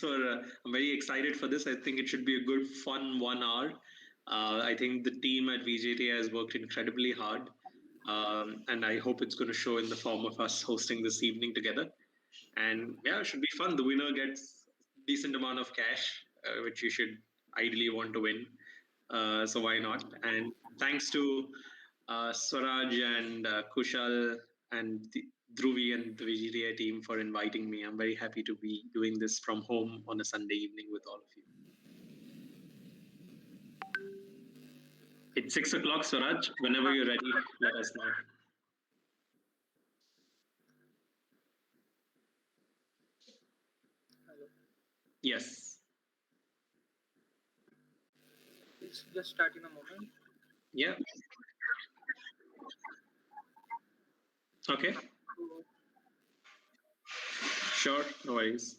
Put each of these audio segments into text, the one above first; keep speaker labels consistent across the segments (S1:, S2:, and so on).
S1: I'm very excited for this. I think it should be a good, fun 1 hour. I think the team at VJT has worked incredibly hard, and I hope it's going to show in the form of us hosting this evening together. And yeah, it should be fun. The winner gets decent amount of cash, which you should ideally want to win. So why not? And thanks to Swaraj and Kushal and Dhruvi and the VGTI team for inviting me. I'm very happy to be doing this from home on a Sunday evening with all of you. It's 6 o'clock, Swaraj. Whenever you're ready, let us know.
S2: Hello.
S1: Yes.
S2: It's just start in a moment.
S1: Yeah. Okay. Sure. No worries.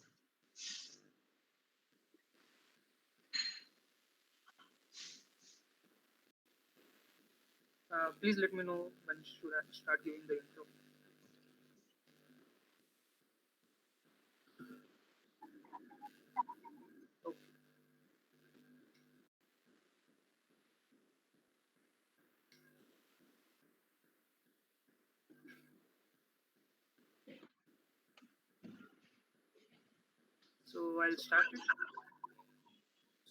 S2: Please let me know when should I start giving the intro. Okay. So I'll start it.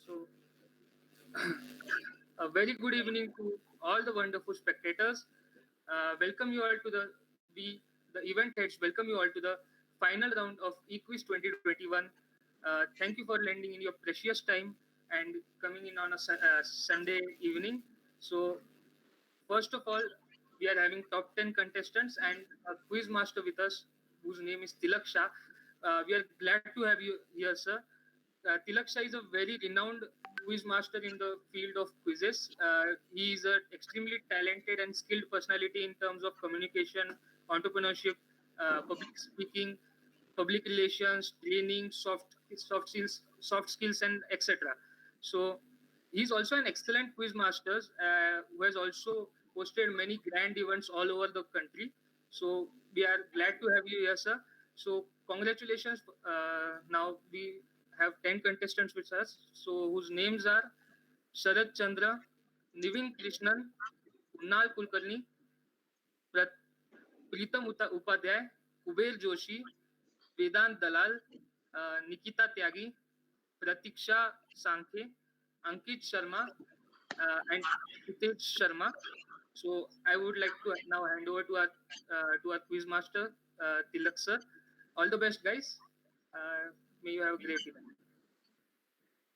S2: So a very good evening to all the wonderful spectators. Welcome you all to the event heads. Welcome you all to the final round of EQUIZ 2021. Thank you for lending in your precious time and coming in on a Sunday evening. So first of all, we are having top 10 contestants and a quiz master with us, whose name is Tilak Shah. We are glad to have you here, sir. Tilak Shah is a very renowned quiz master in the field of quizzes. He is an extremely talented and skilled personality in terms of communication, entrepreneurship, public speaking, public relations, training, soft skills, and etc. So he's also an excellent quiz master who has also hosted many grand events all over the country. So we are glad to have you here, sir. So congratulations. Now we have 10 contestants with us. So whose names are Sharad Chandra, Nivin Krishnan, Kunal Kulkarni, Pritam Upadhyay, Kuber Joshi, Vedant Dalal, Nikita Tyagi, Pratiksha Sankhe, Ankit Sharma, and Hitesh Sharma. So I would like to now hand over to our quiz master, Tilak sir. All the best, guys. May you have a great event.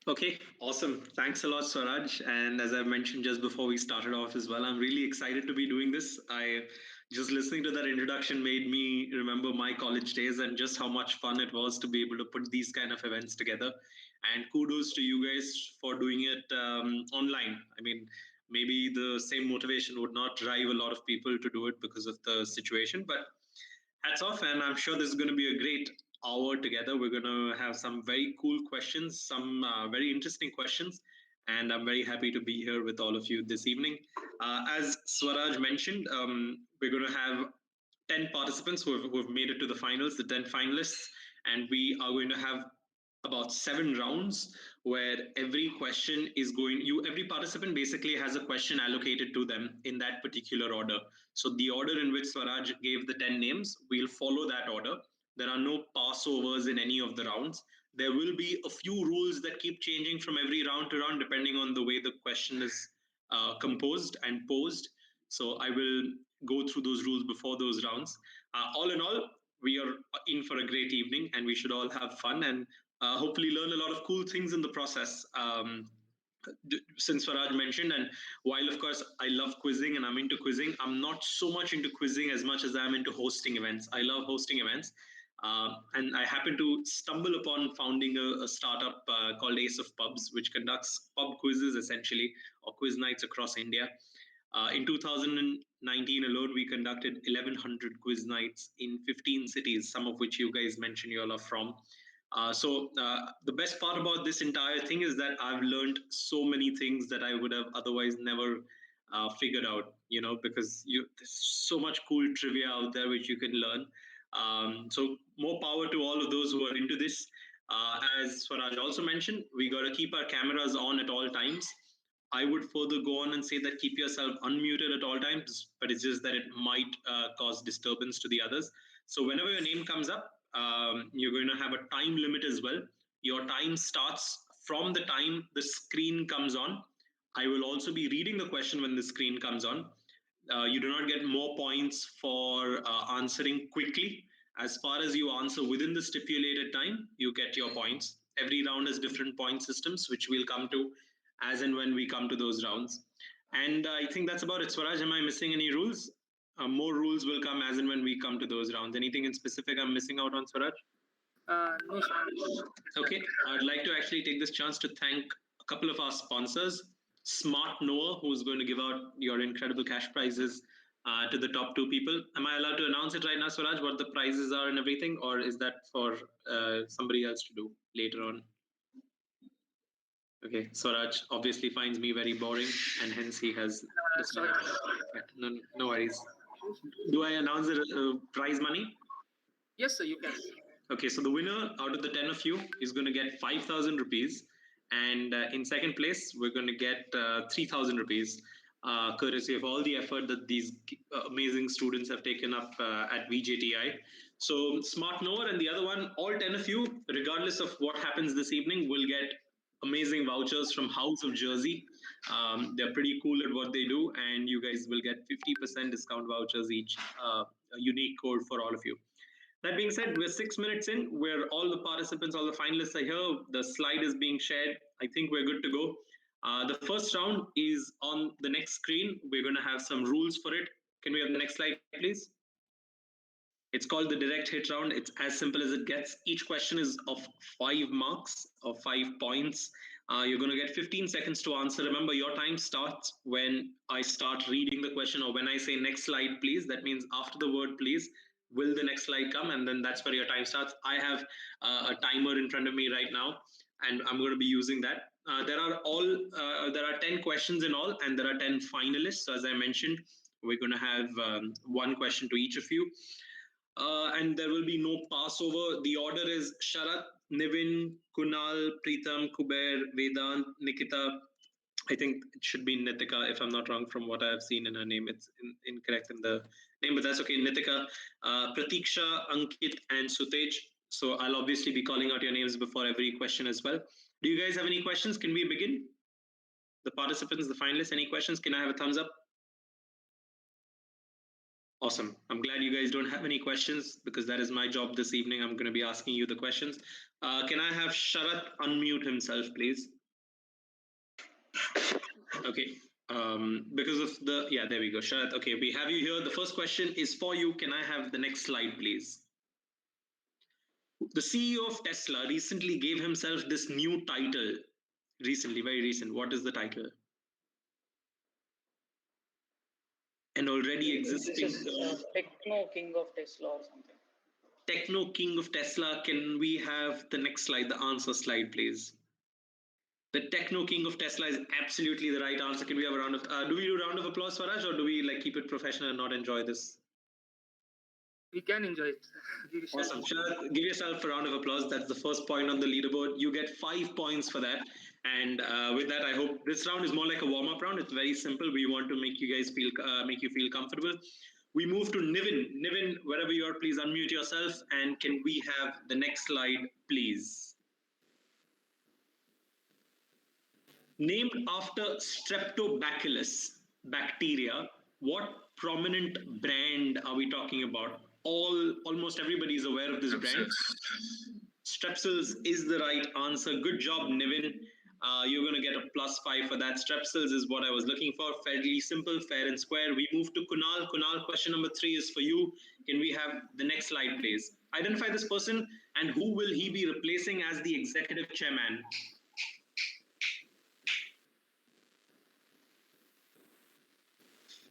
S1: Okay, awesome. Thanks a lot, Swaraj. And as I mentioned just before we started off as well, I'm really excited to be doing this. I just listening to that introduction made me remember my college days and just how much fun it was to be able to put these kind of events together. And kudos to you guys for doing it online. I mean, maybe the same motivation would not drive a lot of people to do it because of the situation, but hats off. And I'm sure this is going to be a great hour together. We're going to have some very cool questions, some very interesting questions, and I'm very happy to be here with all of you this evening. As Swaraj mentioned, we're going to have 10 participants who have made it to the finals, the 10 finalists, and we are going to have about 7 rounds where every participant basically has a question allocated to them in that particular order. So the order in which Swaraj gave the 10 names, we'll follow that order. There are no passovers in any of the rounds. There will be a few rules that keep changing from every round to round depending on the way the question is composed and posed. So I will go through those rules before those rounds. All in all, we are in for a great evening and we should all have fun and hopefully learn a lot of cool things in the process. Since Faraj mentioned, and while of course I love quizzing and I'm into quizzing, I'm not so much into quizzing as much as I'm into hosting events. I love hosting events. And I happen to stumble upon founding a startup called Ace of Pubs, which conducts pub quizzes essentially, or quiz nights across India. In 2019 alone, we conducted 1,100 quiz nights in 15 cities, some of which you guys mentioned you all are from. So the best part about this entire thing is that I've learned so many things that I would have otherwise never figured out, because there's so much cool trivia out there which you can learn. So more power to all of those who are into this. As Swaraj also mentioned, we got to keep our cameras on at all times. I would further go on and say that keep yourself unmuted at all times, but it's just that it might cause disturbance to the others. So whenever your name comes up, you're going to have a time limit as well. Your time starts from the time the screen comes on. I will also be reading the question when the screen comes on. You do not get more points for answering quickly. As far as you answer within the stipulated time, you get your points. Every round has different point systems, which we'll come to as and when we come to those rounds. And I think that's about it. Swaraj, am I missing any rules? More rules will come as and when we come to those rounds. Anything in specific I'm missing out on, Swaraj?
S2: No, sir.
S1: Okay, I'd like to actually take this chance to thank a couple of our sponsors. Smart Noah, who's going to give out your incredible cash prizes to the top two people. Am I allowed to announce it right now, Swaraj, what the prizes are and everything, or is that for somebody else to do later on? Okay, Swaraj obviously finds me very boring, and hence he has decided. No worries. Do I announce the prize money?
S2: Yes, sir, you can.
S1: Okay, so the winner out of the 10 of you is going to get 5,000 rupees. And in second place, we're going to get 3,000 rupees, courtesy of all the effort that these amazing students have taken up at VJTI. So, Smart Knower and the other one, all 10 of you, regardless of what happens this evening, will get amazing vouchers from House of Jersey. They're pretty cool at what they do, and you guys will get 50% discount vouchers each, a unique code for all of you. That being said, we're 6 minutes in, where all the participants, all the finalists are here. The slide is being shared. I think we're good to go. The first round is on the next screen. We're going to have some rules for it. Can we have the next slide, please? It's called the direct hit round. It's as simple as it gets. Each question is of 5 marks or 5 points. You're going to get 15 seconds to answer. Remember, your time starts when I start reading the question or when I say next slide, please. That means after the word please, will the next slide come? And then that's where your time starts. I have a timer in front of me right now, and I'm going to be using that. There are 10 questions in all, and there are 10 finalists. So as I mentioned, we're going to have one question to each of you. And there will be no passover. The order is Sharat, Nivin, Kunal, Pritam, Kuber, Vedant, Nikita. I think it should be Nitika, if I'm not wrong, from what I've seen in her name. It's incorrect in the name, but that's okay. Nitika, Pratiksha, Ankit, and Sutej. So I'll obviously be calling out your names before every question as well. Do you guys have any questions? Can we begin? The participants, the finalists, any questions? Can I have a thumbs up? Awesome. I'm glad you guys don't have any questions because that is my job this evening. I'm going to be asking you the questions. Can I have Sharat unmute himself, please? Okay. Because of the, yeah, there we go. Sharat, okay, we have you here. The first question is for you. Can I have the next slide, please? The CEO of Tesla recently gave himself this new title. Recently, very recent. What is the title? An already existing.
S3: This is Techno King of Tesla or something.
S1: Techno King of Tesla. Can we have the next slide, the answer slide, please? The Techno King of Tesla is absolutely the right answer. Can we have a round of? Do we do a round of applause, Swaraj, or do we like keep it professional and not enjoy this?
S2: We can enjoy it.
S1: Awesome. Sharat, give yourself a round of applause. That's the first point on the leaderboard. You get 5 points for that. And with that, I hope this round is more like a warm-up round. It's very simple. We want to make you guys feel comfortable. We move to Nivin. Nivin, wherever you are, please unmute yourself. And can we have the next slide, please? Named after Streptobacillus bacteria, what prominent brand are we talking about? Almost everybody is aware of this brand. Strepsils is the right answer. Good job, Nivin. You're going to get a +5 for that. Strepsils is what I was looking for. Fairly simple, fair and square. We move to Kunal. Kunal, question number 3 is for you. Can we have the next slide, please? Identify this person and who will he be replacing as the executive chairman?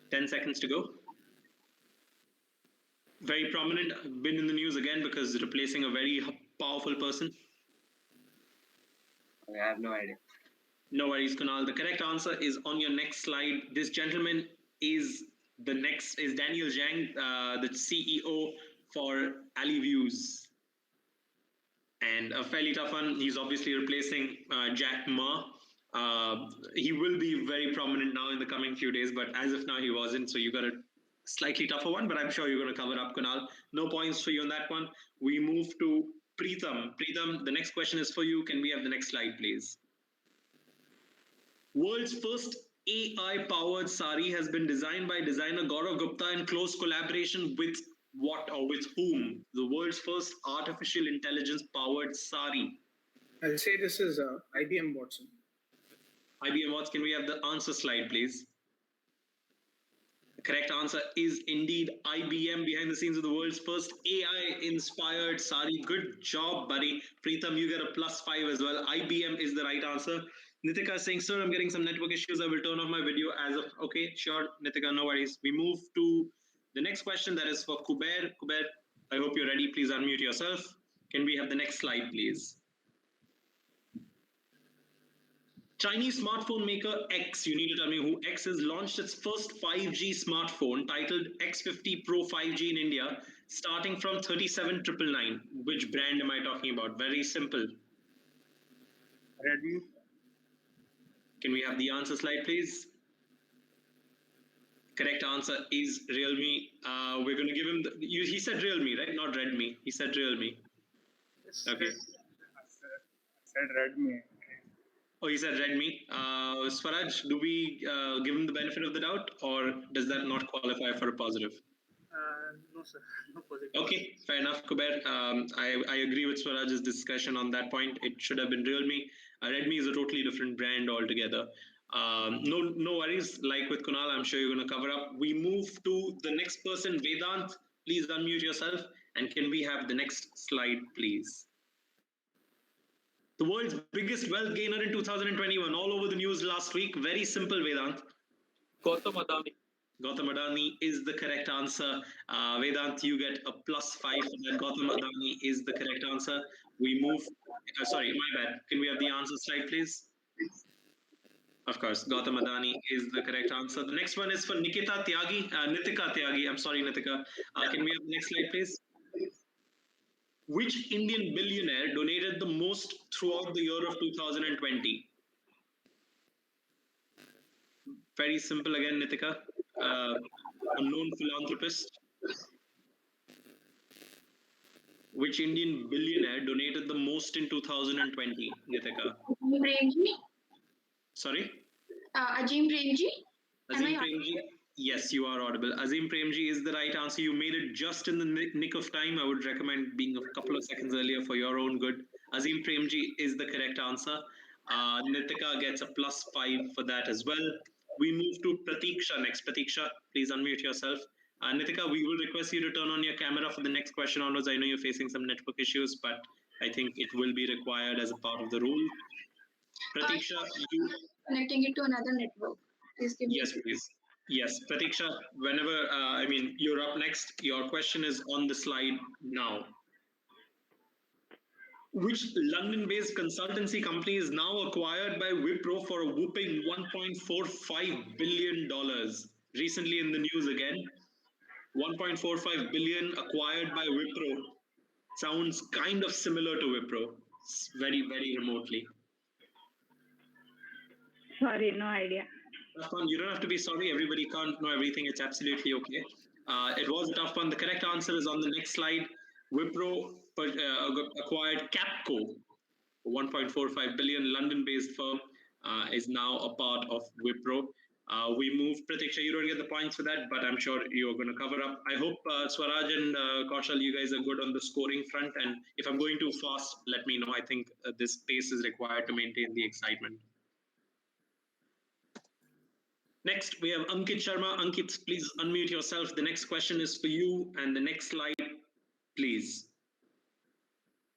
S1: Ten seconds to go. Very prominent, been in the news again because replacing a very powerful person.
S4: I have no idea.
S1: No worries, Kunal. The correct answer is on your next slide. This gentleman is Daniel Zhang, the CEO for AliViews. And a fairly tough one. He's obviously replacing Jack Ma. He will be very prominent now in the coming few days, but as of now, he wasn't. So you got a slightly tougher one, but I'm sure you're going to cover up, Kunal. No points for you on that one. We move to Preetham. Preetham, the next question is for you. Can we have the next slide, please? World's first AI-powered sari has been designed by designer Gaurav Gupta in close collaboration with what or with whom? The world's first artificial intelligence-powered sari.
S4: I'll say this is IBM Watson.
S1: IBM Watts, can we have the answer slide, please? The correct answer is indeed IBM, behind the scenes of the world's first AI-inspired sari. Good job, buddy. Preetham, you get a +5 as well. IBM is the right answer. Nitika is saying, sir, I'm getting some network issues. I will turn off my video as of... Okay, sure, Nitika, no worries. We move to the next question that is for Kuber. Kuber, I hope you're ready. Please unmute yourself. Can we have the next slide, please? Chinese smartphone maker X, you need to tell me who X is, launched its first 5G smartphone titled X50 Pro 5G in India, starting from 37,999. Which brand am I talking about? Very simple.
S4: Redmi.
S1: Can we have the answer slide, please? Correct answer is Realme. We're going to give him he said Realme, right? Not Redmi. He said Realme. Okay.
S4: I said Redmi.
S1: Oh, he said Redmi. Swaraj, do we give him the benefit of the doubt, or does that not qualify for a positive?
S2: No, sir. No positive.
S1: Okay, fair enough, Kuber. I agree with Swaraj's discussion on that point. It should have been Realme. Redmi is a totally different brand altogether. No worries. Like with Kunal, I'm sure you're going to cover up. We move to the next person, Vedant. Please unmute yourself. And can we have the next slide, please? The world's biggest wealth gainer in 2021, all over the news last week. Very simple, Vedant.
S3: Gautam Adani.
S1: Gautam Adani is the correct answer. Vedant, you get a +5 for that. Gautam Adani is the correct answer. We move... sorry, my bad. Can we have the answer slide, please? Of course, Gautam Adani is the correct answer. The next one is for Nitika Tyagi. I'm sorry, Nitika. Can we have the next slide, please? Which Indian billionaire donated the most throughout the year of 2020? Very simple again, Nitika. A known philanthropist. Which Indian billionaire donated the most in 2020, Nitika?
S5: Premji?
S1: Sorry?
S5: Azim Premji?
S1: Azim Premji? Yes, you are audible. Azim Premji is the right answer. You made it just in the nick of time. I would recommend being a couple of seconds earlier for your own good. Azim Premji is the correct answer. Nitika gets a +5 for that as well. We move to Pratiksha next. Pratiksha, please unmute yourself. Nitika, we will request you to turn on your camera for the next question onwards. I know you're facing some network issues, but I think it will be required as a part of the rule. Pratiksha, you...
S5: Connecting it to another network. Please give me...
S1: Yes, please. Yes, Pratiksha, whenever, you're up next. Your question is on the slide now. Which London-based consultancy company is now acquired by Wipro for a whopping $1.45 billion? Recently in the news again. 1.45 billion acquired by Wipro. Sounds kind of similar to Wipro. Very, very remotely.
S6: Sorry, no idea.
S1: Tough one. You don't have to be sorry. Everybody can't know everything. It's absolutely okay. It was a tough one. The correct answer is on the next slide. Wipro acquired Capco, a 1.45 billion London-based firm, is now a part of Wipro. We move, Pratiksha, you don't get the points for that, but I'm sure you're going to cover up. I hope Swaraj and Kaushal, you guys are good on the scoring front. And if I'm going too fast, let me know. I think this pace is required to maintain the excitement. Next, we have Ankit Sharma. Ankit, please unmute yourself. The next question is for you. And the next slide, please.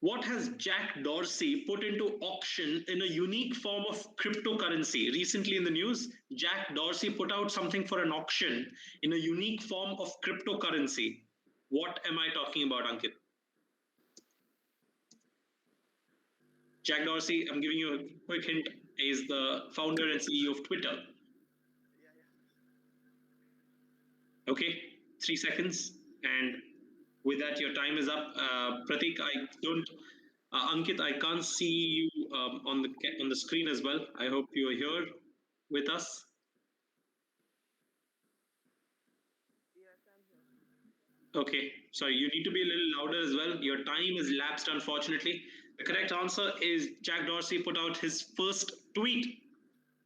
S1: What has Jack Dorsey put into auction in a unique form of cryptocurrency? Recently in the news, Jack Dorsey put out something for an auction in a unique form of cryptocurrency. What am I talking about, Ankit? Jack Dorsey, I'm giving you a quick hint, is the founder and CEO of Twitter. Okay, 3 seconds. And with that, your time is up. Pratik, I don't... Ankit, I can't see you on the screen as well. I hope you are here with us. Okay, sorry, you need to be a little louder as well. Your time is lapsed, unfortunately. The correct answer is Jack Dorsey put out his first tweet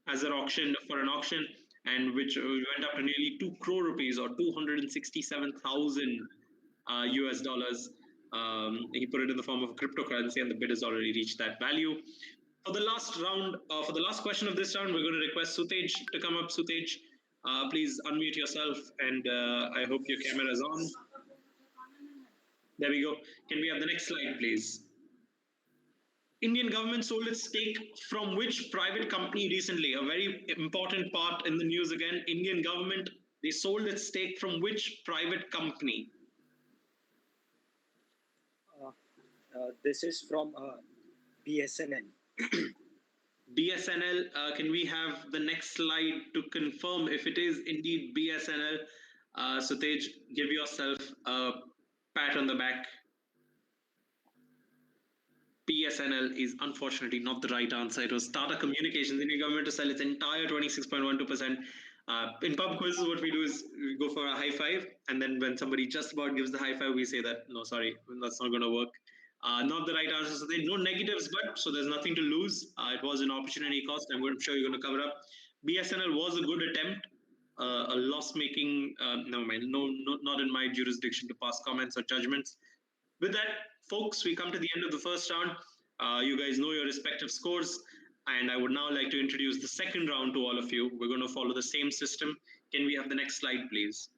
S1: as an auction for an auction, and which went up to nearly 2 crore rupees or 267,000 US dollars. He put it in the form of a cryptocurrency, and the bid has already reached that value. For the last round, for the last question of this round, we're going to request Sutej to come up. Sutej, please unmute yourself, and I hope your camera is on. There we go. Can we have the next slide, please? Indian government sold its stake from which private company recently? A very important part in the news again. Indian government, they sold its stake from which private company?
S6: This is from BSNL.
S1: BSNL, can we have the next slide to confirm if it is indeed BSNL? Sutej, give yourself a pat on the back. BSNL is unfortunately not the right answer. It was Tata Communications. Indian government to sell its entire 26.12%. In pub quizzes, what we do is we go for a high five, and then when somebody just about gives the high five, we say that, no, sorry, that's not going to work. Not the right answer. So there's no negatives, but so there's nothing to lose. It was an opportunity cost. I'm sure you're going to cover up. BSNL was a good attempt. A loss-making, never mind, not in my jurisdiction to pass comments or judgments. With that, folks, we come to the end of the first round. You guys know your respective scores, and I would now like to introduce the second round to all of you. We're going to follow the same system. Can we have the next slide, please?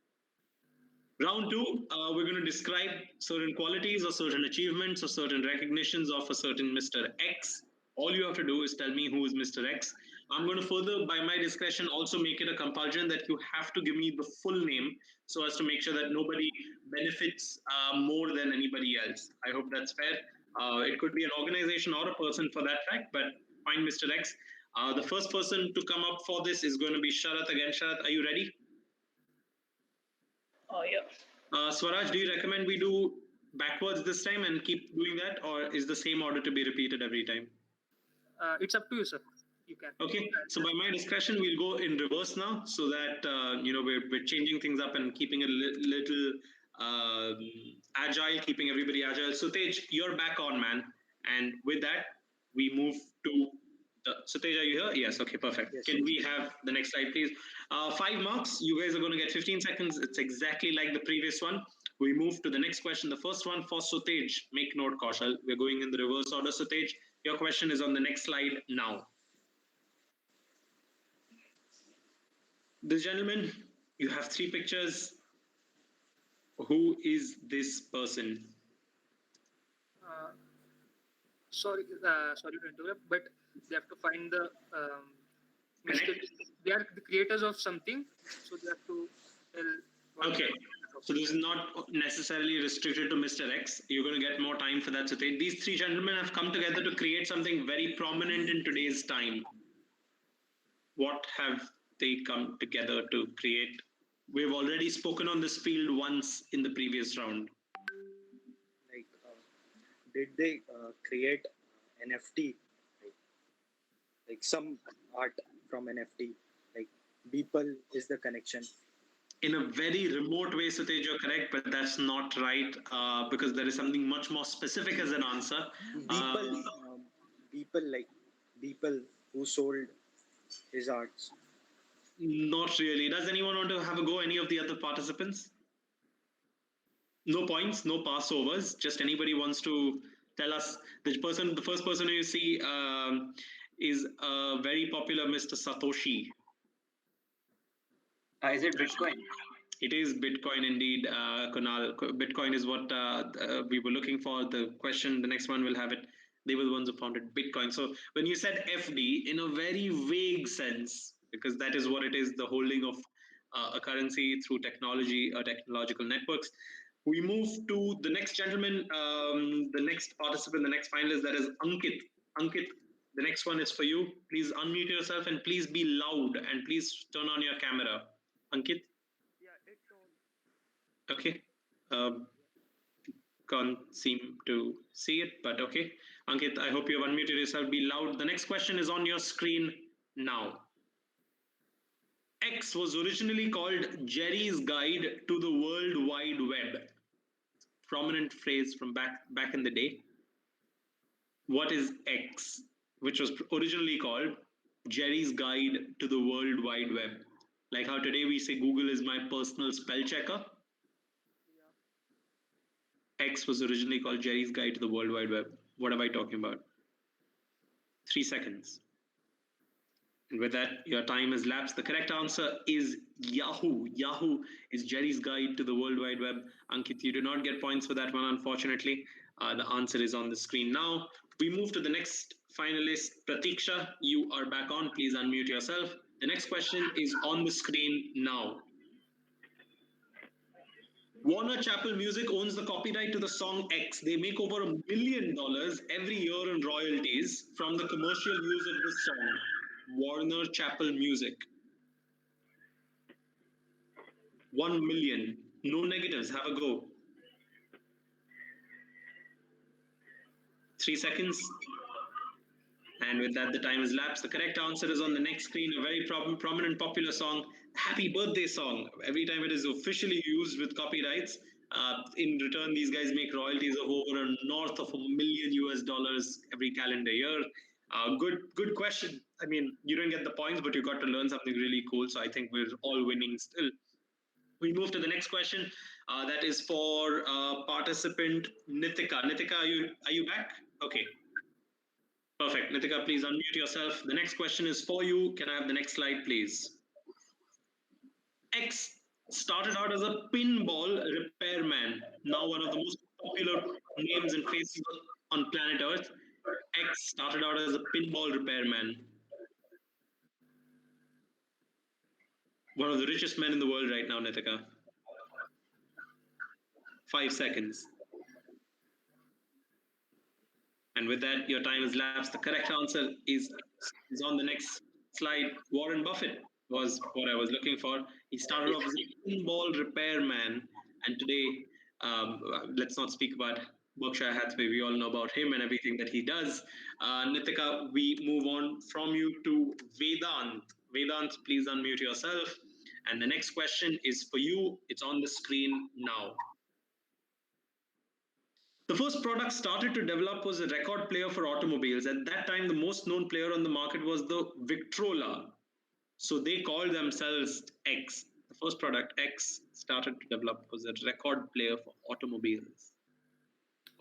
S1: Round two, we're going to describe certain qualities or certain achievements or certain recognitions of a certain Mr. X. All you have to do is tell me who is Mr. X. I'm going to further, by my discretion, also make it a compulsion that you have to give me the full name so as to make sure that nobody benefits more than anybody else. I hope that's fair. It could be an organization or a person for that fact, but fine, Mr. X. The first person to come up for this is going to be Sharath again. Sharath, are you ready?
S3: Yeah.
S1: Swaraj, do you recommend we do backwards this time and keep doing that, or is the same order to be repeated every time?
S2: It's up to you, sir. You can.
S1: Okay, so by my discretion, we'll go in reverse now, so that we're changing things up and keeping it a little agile, keeping everybody agile. So Tej, you're back on, man. And with that, we move to Sutej, are you here? Yes, okay, perfect.
S6: Yes,
S1: Can we have the next slide, please? 5 marks. You guys are going to get 15 seconds. It's exactly like the previous one. We move to the next question. The first one for Sutej. Make note, Kaushal. We're going in the reverse order. Sutej, your question is on the next slide now. This gentleman, you have 3 pictures. Who is this person?
S2: Sorry to interrupt, but they have to find the mystery. They are the creators of something, so they have to tell.
S1: Okay, so this is not necessarily restricted to Mr. X. You're going to get more time for that. So these 3 gentlemen have come together to create something very prominent in today's time. What have they come together to create? We've already spoken on this field once in the previous round.
S6: Like, did they create NFT? Like some art from NFT? Like, Beeple is the connection.
S1: In a very remote way, Sutej, you're correct, but that's not right, because there is something much more specific as an answer.
S6: Beeple who sold his arts.
S1: Not really. Does anyone want to have a go? Any of the other participants? No points, no passovers. Just anybody wants to tell us. The first person you see is a very popular Mr. Satoshi.
S3: Is it Bitcoin?
S1: It is Bitcoin indeed, Kunal. Bitcoin is what we were looking for. The next one will have it. They were the ones who founded Bitcoin. So when you said FD, in a very vague sense, because that is what it is, the holding of a currency through technology or technological networks. We move to the next gentleman, the next participant, the next finalist, that is Ankit. Ankit, the next one is for you. Please unmute yourself and please be loud and please turn on your camera. Ankit?
S7: Yeah, it's on.
S1: Okay. can't seem to see it, but okay. Ankit, I hope you have unmuted yourself. Be loud. The next question is on your screen now. X was originally called Jerry's Guide to the World Wide Web. Prominent phrase from back in the day. What is X, which was originally called Jerry's Guide to the World Wide Web? Like how today we say Google is my personal spell checker. X was originally called Jerry's Guide to the World Wide Web. What am I talking about? 3 seconds. And with that, your time has lapsed. The correct answer is Yahoo. Yahoo is Jerry's Guide to the World Wide Web. Ankit, you do not get points for that one, unfortunately. The answer is on the screen now. We move to the next finalist. Pratiksha, you are back on. Please unmute yourself. The next question is on the screen now. Warner Chappell Music owns the copyright to the song X. They make over $1 million every year in royalties from the commercial use of this song. Warner Chappell Music. 1 million. No negatives. Have a go. 3 seconds. And with that, the time has lapsed. The correct answer is on the next screen. A very prominent popular song, Happy Birthday song. Every time it is officially used with copyrights, in return, these guys make royalties of over north of $1 million every calendar year. Good question. I mean, you don't get the points, but you got to learn something really cool. So I think we're all winning still. We move to the next question. That is for participant Nitika. Nitika, are you back? Okay. Perfect. Nitika, please unmute yourself. The next question is for you. Can I have the next slide, please? X started out as a pinball repairman. Now one of the most popular names and faces on planet Earth. X started out as a pinball repairman. One of the richest men in the world right now, Nitika. 5 seconds. And with that, your time has lapsed. The correct answer is on the next slide. Warren Buffett was what I was looking for. He started off as a pinball repairman. And today, let's not speak about Berkshire Hathaway. We all know about him and everything that he does. Nitika, we move on from you to Vedant. Vedant, please unmute yourself. And the next question is for you. It's on the screen now. The first product started to develop was a record player for automobiles. At that time, the most known player on the market was the Victrola. So they called themselves X. The first product X started to develop was a record player for automobiles.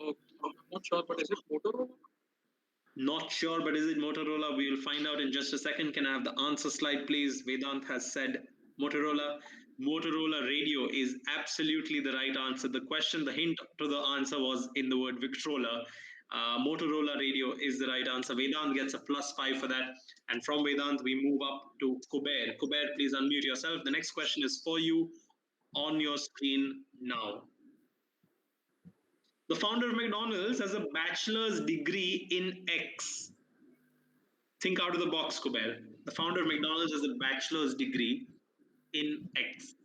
S2: Oh, I'm not sure, but is it Motorola?
S1: Not sure, but is it Motorola? We will find out in just a second. Can I have the answer slide, please? Vedant has said Motorola. Motorola radio is absolutely the right answer. The question, the hint to the answer was in the word Victrola. Motorola radio is the right answer. Vedant gets a +5 for that. And from Vedant, we move up to Kuber. Kuber, please unmute yourself. The next question is for you on your screen now. The founder of McDonald's has a bachelor's degree in X. Think out of the box, Kuber. The founder of McDonald's has a bachelor's degree in X.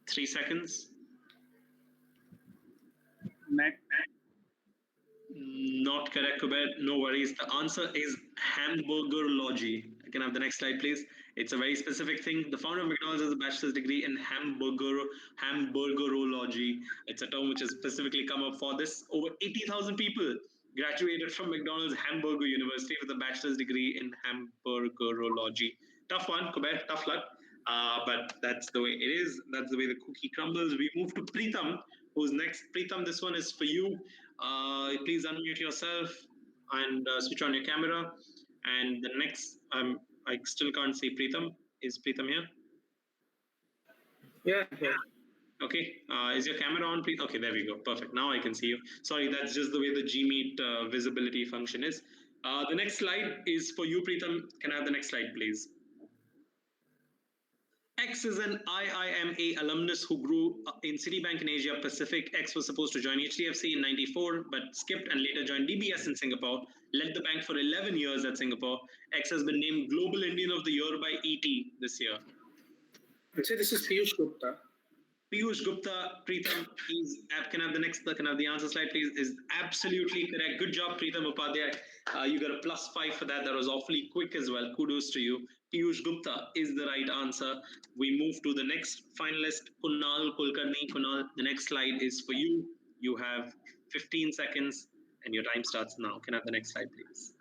S1: 3 seconds.
S4: Mac.
S1: Not correct, Kuber. No worries. The answer is hamburgerology. I can have the next slide, please. It's a very specific thing. The founder of McDonald's has a bachelor's degree in hamburgerology. It's a term which has specifically come up for this. Over 80,000 people graduated from McDonald's Hamburger University with a bachelor's degree in hamburgerology. Tough one, Kuber. Tough luck. But that's the way it is. That's the way the cookie crumbles. We move to Preetham, who's next. Preetham, this one is for you. Please unmute yourself and switch on your camera. And the next, I still can't see Preetham. Is Preetham here?
S4: Yeah.
S1: Okay. Is your camera on, please? Okay, there we go. Perfect. Now I can see you. Sorry, that's just the way the Gmeet visibility function is. The next slide is for you, Preetham. Can I have the next slide, please? X is an IIMA alumnus who grew up in Citibank in Asia Pacific. X was supposed to join HDFC in '94, but skipped and later joined DBS in Singapore. Led the bank for 11 years at Singapore. X has been named Global Indian of the Year by ET this year.
S4: I'd say this is Piyush Gupta.
S1: Piyush Gupta, Preetham can I have the answer slide, please? Is absolutely correct. Good job, Preetham Upadhyay. You got a +5 for that. That was awfully quick as well. Kudos to you. Piyush Gupta is the right answer. We move to the next finalist, Kunal Kulkarni. Kunal, the next slide is for you. You have 15 seconds and your time starts now. Can I have the next slide, please?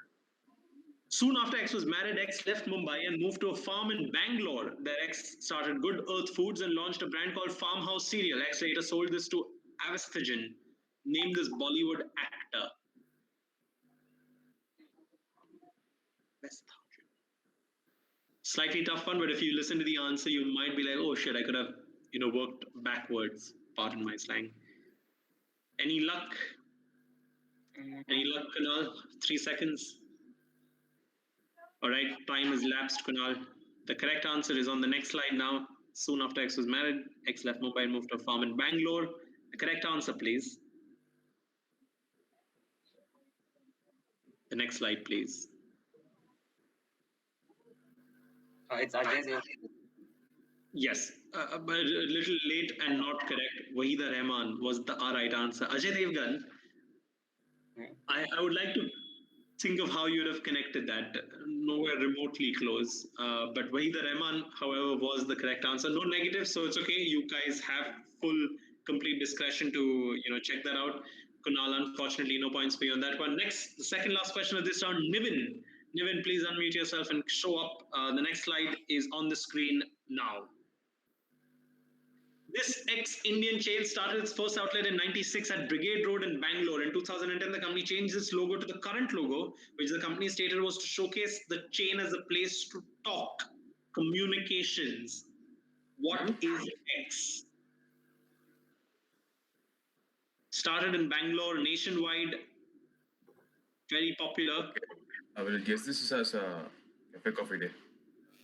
S1: Soon after X was married, X left Mumbai and moved to a farm in Bangalore. There, X started Good Earth Foods and launched a brand called Farmhouse Cereal. X later sold this to Avasthajan. Name this Bollywood actor. Slightly tough one, but if you listen to the answer, you might be like, oh shit, I could have, worked backwards. Pardon my slang. Any luck? Any luck, Kunal? 3 seconds. All right, time has lapsed, Kunal. The correct answer is on the next slide now. Soon after X was married, X left Mumbai and moved to a farm in Bangalore. The correct answer, please. The next slide, please.
S3: It's Ajay Dev.
S1: Yes, but a little late and not correct. Wahida Rahman was the right answer. Ajay Devgan, I would like to think of how you would have connected that. Nowhere remotely close. But Wahida Rahman, however, was the correct answer. No negative, so it's okay. You guys have full, complete discretion to check that out. Kunal, unfortunately, no points for you on that one. Next, the second last question of this round, Niven. Niven, please unmute yourself and show up. The next slide is on the screen now. This ex-Indian chain started its first outlet in '96 at Brigade Road in Bangalore. In 2010, the company changed its logo to the current logo, which the company stated was to showcase the chain as a place to talk, communications. What is X? Started in Bangalore, nationwide, very popular.
S7: I will guess this is as a Cafe Coffee Day.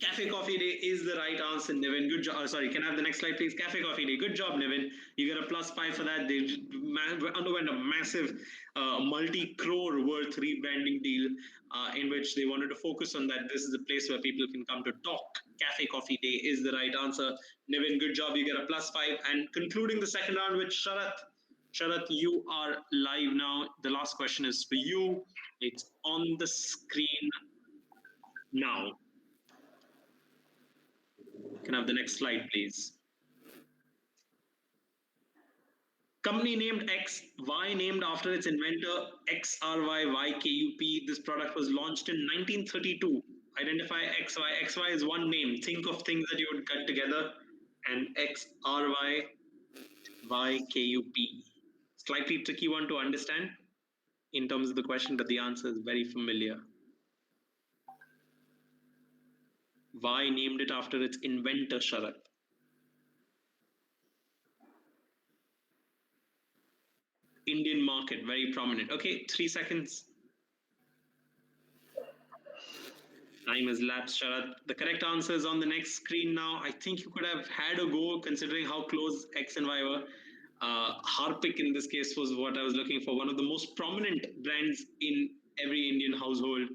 S1: Cafe Coffee Day is the right answer, Niven. Good job. Sorry, can I have the next slide, please? Cafe Coffee Day. Good job, Niven. You got a +5 for that. They underwent a massive multi-crore worth rebranding deal in which they wanted to focus on that. This is a place where people can come to talk. Cafe Coffee Day is the right answer. Niven, good job. You get a +5. And concluding the second round with Sharath. Sharath, you are live now. The last question is for you. It's on the screen now. Can I have the next slide, please? Company named X, Y named after its inventor, XRYYKUP. This product was launched in 1932. Identify XY. XY is one name. Think of things that you would cut together. And XRYYKUP. Slightly tricky one to understand in terms of the question, but the answer is very familiar. Y named it after its inventor, Sharath. Indian market, very prominent. Okay, 3 seconds. Time has lapsed, Sharath. The correct answer is on the next screen now. I think you could have had a go considering how close X and Y were. Harpic in this case was what I was looking for. One of the most prominent brands in every Indian household.